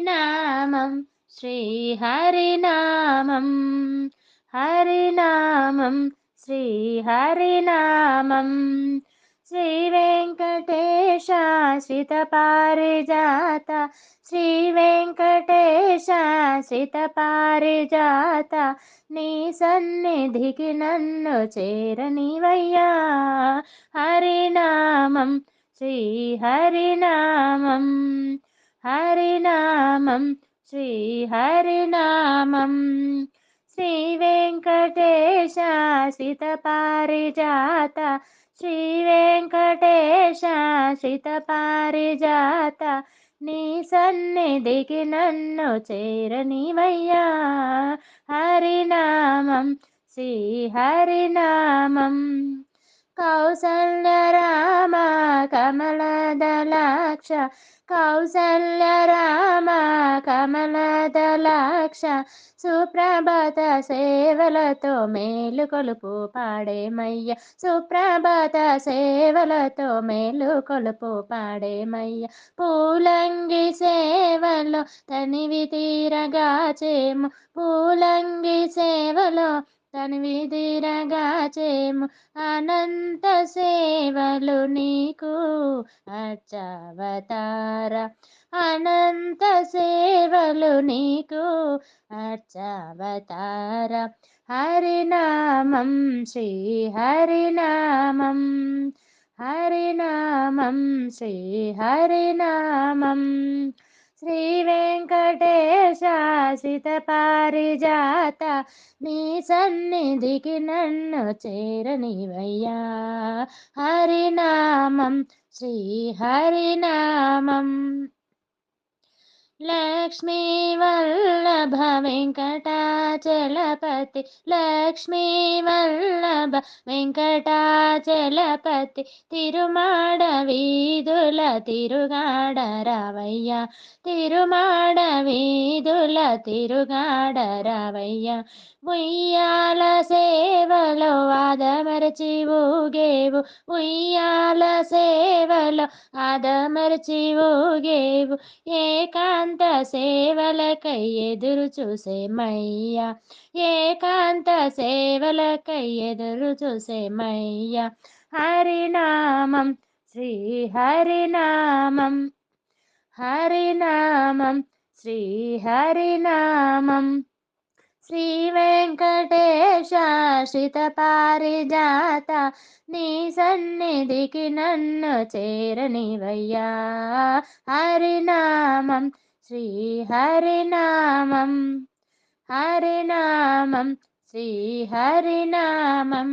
హరినామం శ్రీహరినామం హరినామం శ్రీహరినామం శ్రీ వెంకటేశ శ్రితపారిజాత శ్రీ వెంకటేశ శ్రితపారిజాత నీ సన్నిధికి నన్ను చేరనివయ్యా హరినామం శ్రీ హరినామం హరినామం శ్రీ హరినామం శ్రీ వెంకటేశ శ్రితపారిజాత శ్రీ వెంకటేశ శ్రితపారిజాత నీ సన్నిధికి నన్ను చేరనివయ్యా హరినామం శ్రీ హరినామం కౌసల్య రామ కమలదలాక్ష కౌసల్య రామ కమలదలాక్ష సుప్రభాత సేవలతో మేలు కొలుపు పాడేమయ్య సుప్రభాత సేవలతో మేలు కొలుపు పాడేమయ్య పూలంగి సేవలో తనివి తీరగా చేము పూలంగి సేవలో తనివి తీరగా చేము అనంత సేవలు నీకు అర్చావతార అనంత సేవలు నీకు అర్చావతార హరినామం శ్రీ హరినామం హరినామం శ్రీ హరినామం శ్రీ వెంకటేశ శ్రితపారిజాత నీ సన్నిధికి నన్ను చేరనివయ్యా హరినామం శ్రీ హరినామం లక్ష్మీ వల్లభ వెంకటాచలపతి లక్ష్మీ వల్లభ వెంకటాచలపతి తిరుమాడ వీధుల తిరుగాడ రావయ్య తిరుమాడ వీధుల తిరుగాడ రావయ్య ఉయ్యాల సేవలో ఆదమరచి ఊగేవు ఉయ్యాల సేవలో ఆదమరచి ఊగేవు ఏకాంత సేవలకై ఎదురు చూసేమయ్యా ఏకాంత సేవలకై ఎదురు చూసేమయ్యా హరినామం శ్రీ హరినామం హరినామం శ్రీ హరినామం శ్రీ వెంకటేశ శ్రితపారిజాత నీ సన్నిధికి నన్ను చేరనివయ్యా హరినామం శ్రీ హరినామం హరినామం శ్రీ హరినామం